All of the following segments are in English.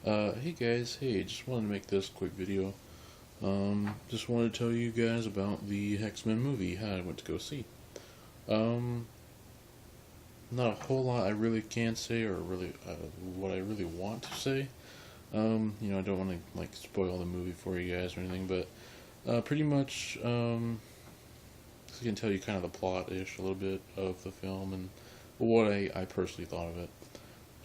Hey guys, hey, just wanted to make this quick video. Just wanted to tell you guys about the X-Men movie I went to go see. Um, Not a whole lot I really can say, or really what I really want to say. I don't want to like spoil the movie for you guys or anything, but pretty much, I can tell you kind of the plot-ish a little bit of the film and what I personally thought of it.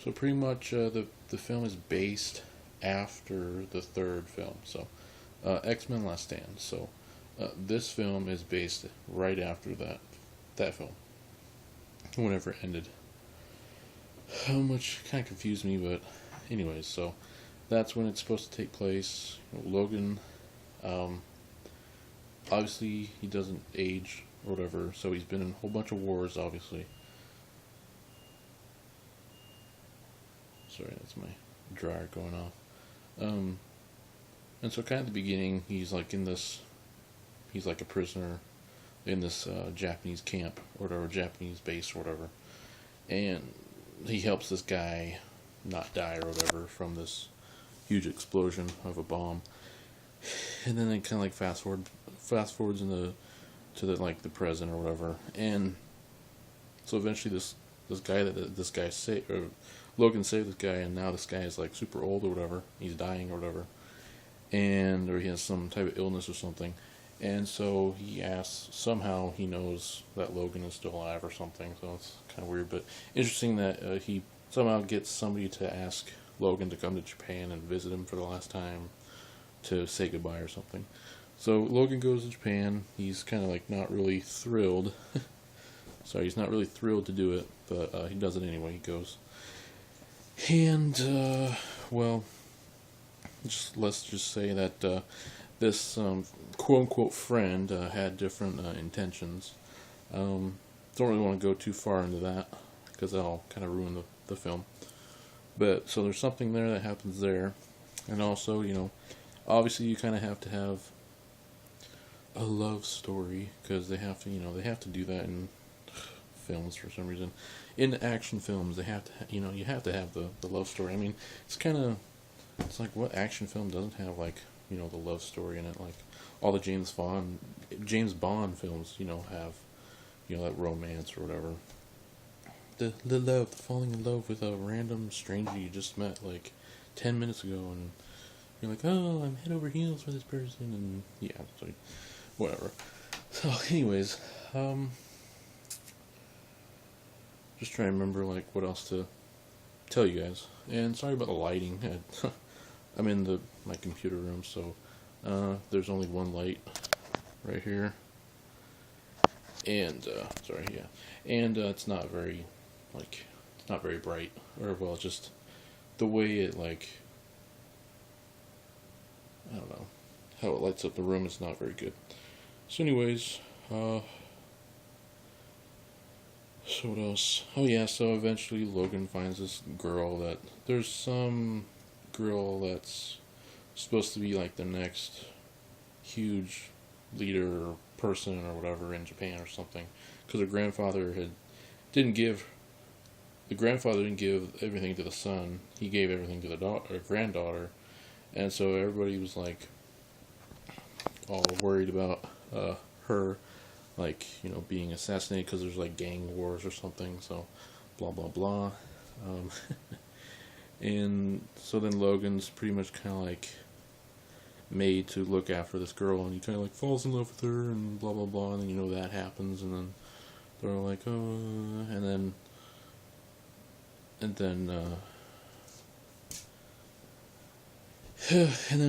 So pretty much, the film is based after the third film. So X-Men Last Stand. So this film is based right after that film, whenever it ended. Which kind of confused me, but anyways, so that's when it's supposed to take place. Logan, um, obviously he doesn't age or whatever, so he's been in a whole bunch of wars. Obviously, sorry, that's my dryer going off. Um, and so kind of at the beginning, he's like a prisoner in this Japanese camp or whatever, Japanese base or whatever, and he helps this guy not die or whatever from this huge explosion of a bomb. And then it kind of like fast forwards into to the present or whatever, and so eventually this guy that this guy saved, or Logan saved this guy, and now this guy is like super old or whatever. He's dying or whatever, and or he has some type of illness or something. And so he asks, somehow he knows that Logan is still alive or something, so it's kind of weird, but interesting that he somehow gets somebody to ask Logan to come to Japan and visit him for the last time to say goodbye or something. So Logan goes to Japan. He's kind of like not really thrilled. Sorry, he's not really thrilled to do it, but he does it anyway. He goes. And, well, let's just say that this quote unquote friend had different intentions. Don't really want to go too far into that because that'll kind of ruin the film. But so there's something there that happens there, and also obviously you kind of have to have a love story because they have to do that in films for some reason. In action films, they have to you have to have the love story. I mean, it's like, what action film doesn't have like the love story in it? Like all the James Bond films have that romance or whatever. The love, the falling in love with a random stranger you just met like 10 minutes ago, and you're like, oh, I'm head over heels for this person, and yeah, so whatever. So, anyways, just trying to remember like what else to tell you guys. And sorry about the lighting. I'm in my computer room, so there's only one light right here, and sorry, yeah, and it's not very bright, or well, just the way it I don't know how it lights up the room is not very good. So, anyways, so what else? Oh yeah, so eventually Logan finds this girl that there's some girl that's supposed to be like the next huge leader or person or whatever in Japan or something, because didn't give the grandfather didn't give everything to the son. He gave everything to the granddaughter, and so everybody was like all worried about her, like being assassinated because there's like gang wars or something. So blah blah blah. Um, and so then Logan's pretty much kind of like made to look after this girl, and he kind of like falls in love with her and blah blah blah, and then that happens, and then they're like, oh, and then and then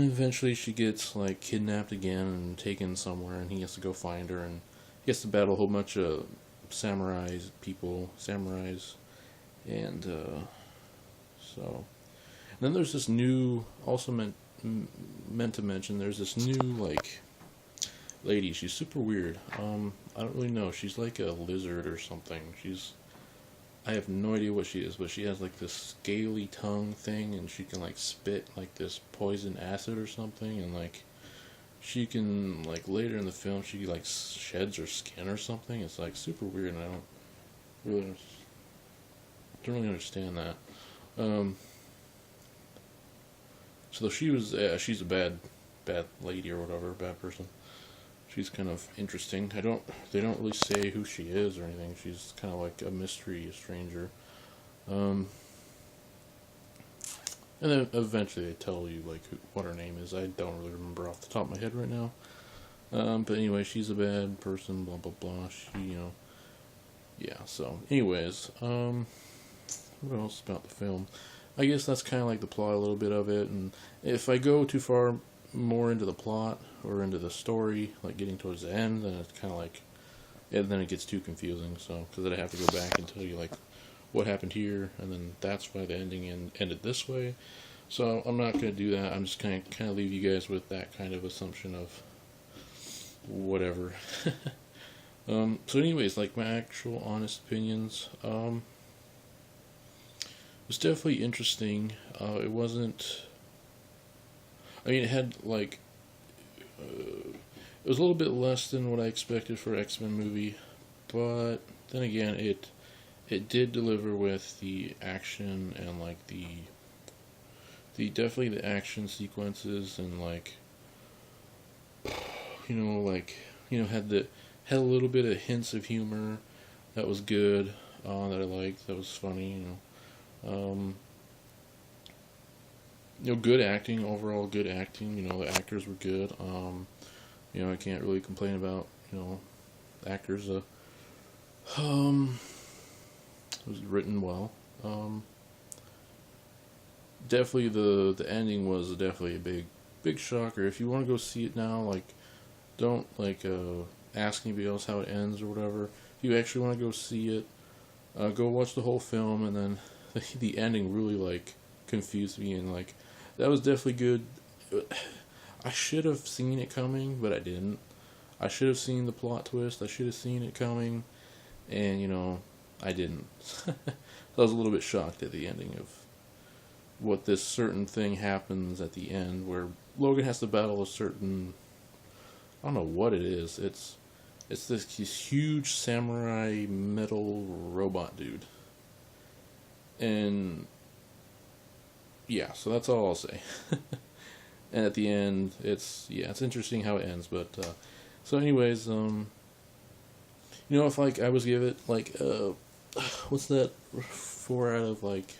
eventually she gets like kidnapped again and taken somewhere, and he has to go find her, and he has to battle a whole bunch of samurais, and so. And then there's this new, also meant to mention, there's this new like lady. She's super weird. I don't really know. She's like a lizard or something. I have no idea what she is, but she has like this scaly tongue thing, and she can like spit like this poison acid or something, and like she can like later in the film she like sheds her skin or something. It's like super weird, and I really don't really understand that. So she's a bad lady or whatever, bad person. She's kind of interesting. They don't really say who she is or anything. She's kind of like a mystery, a stranger. Um, and then eventually they tell you like what her name is. I don't really remember off the top of my head right now. But anyway, she's a bad person. Blah blah blah. Yeah. So, anyways, what else about the film? I guess that's kind of like the plot, a little bit of it. And if I go too far more into the plot or into the story, like getting towards the end, then it's kind of like, and then it gets too confusing. So, because then I have to go back and tell you like what happened here, and then that's why the ending ended this way. So I'm not going to do that. I'm just going to kind of leave you guys with that kind of assumption of whatever. So anyways, like my actual honest opinions, it was definitely interesting. It wasn't, I mean, it had like, it was a little bit less than what I expected for an X-Men movie, but then again, it did deliver with the action and like the definitely the action sequences, and like, had a little bit of hints of humor that was good, that I liked, that was funny, good acting, overall good acting, the actors were good, I can't really complain about, actors, it was written well, definitely the ending was definitely a big shocker. If you want to go see it now, like, don't like ask anybody else how it ends or whatever. If you actually want to go see it, go watch the whole film, and then the ending really like confused me, and like that was definitely good. I should have seen it coming, but I didn't. I should have seen the plot twist. I should have seen it coming, and I didn't. So I was a little bit shocked at the ending of what this certain thing happens at the end, where Logan has to battle a certain, I don't know what it is. It's this huge samurai metal robot dude. And yeah, so that's all I'll say. And at the end, it's interesting how it ends, but so anyways, if like I was give it like what's that, 4 out of like,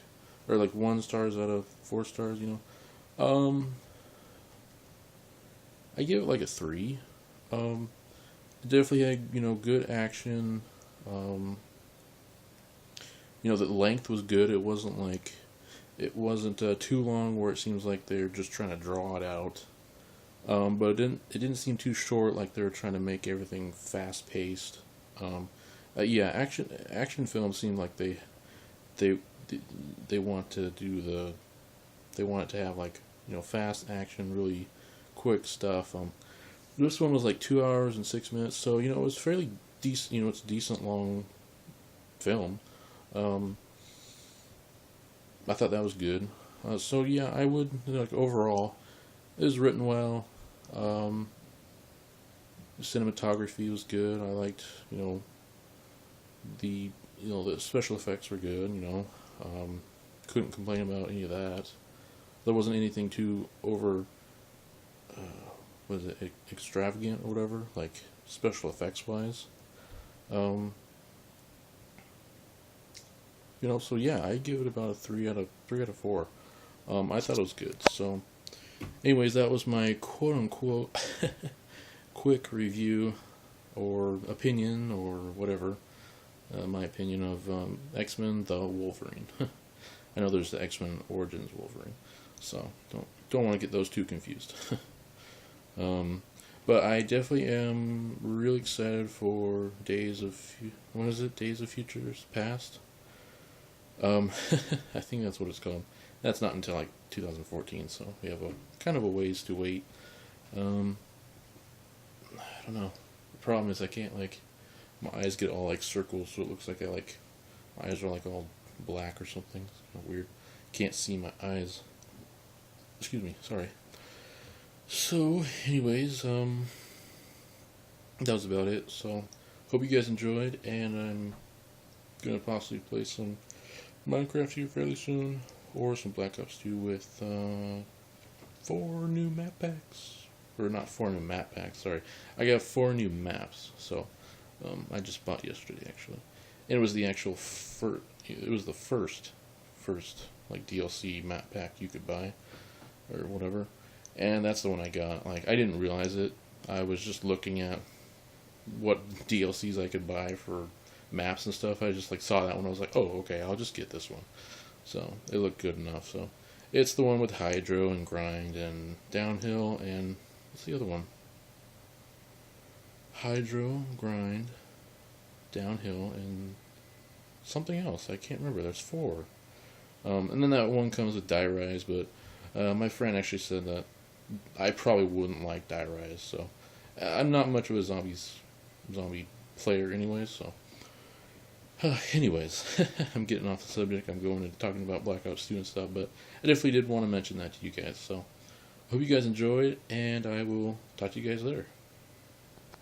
or like 1 stars out of 4 stars, I give it like a 3. It definitely had, good action. The length was good. It wasn't too long where it seems like they're just trying to draw it out. But it didn't seem too short, like they were trying to make everything fast paced. Yeah, action films seem like they want to they want it to have like, fast action, really quick stuff. This one was like 2 hours and 6 minutes, so it was fairly decent. It's a decent long film. I thought that was good. So yeah, I would, like, overall, it was written well. The cinematography was good. I liked, the special effects were good. Couldn't complain about any of that. There wasn't anything too over, extravagant or whatever, like special effects wise. So yeah, I give it about a 3 out of 4. I thought it was good. So, anyways, that was my quote unquote quick review or opinion or whatever. My opinion of X-Men The Wolverine. I know there's the X-Men Origins Wolverine, so don't want to get those too confused. But I definitely am really excited for Days of Futures Past. I think that's what it's called. That's not until like 2014, so we have a kind of a ways to wait. I don't know. The problem is I can't, like, my eyes get all like circles, so it looks like my eyes are like all black or something. It's kind of weird. Can't see my eyes. Excuse me. Sorry. So, anyways, that was about it. So, hope you guys enjoyed, and I'm gonna possibly play some Minecraft here fairly soon, or some Black Ops 2 with 4 new map packs. Or not 4 new map packs, sorry. I got 4 new maps, so I just bought yesterday, actually. And it was the actual it was the first like DLC map pack you could buy, or whatever. And that's the one I got. Like, I didn't realize it. I was just looking at what DLCs I could buy for maps and stuff. I just like saw that one. I was like, oh, okay, I'll just get this one. So it looked good enough. So it's the one with Hydro and Grind and Downhill and what's the other one? Hydro, Grind, Downhill, and something else. I can't remember. There's 4. And then that one comes with Die Rise, but my friend actually said that I probably wouldn't like Die Rise, so I'm not much of a zombie player anyways, so anyways, I'm getting off the subject. I'm going and talking about Blackout student stuff, but I definitely did want to mention that to you guys, so hope you guys enjoyed, and I will talk to you guys later.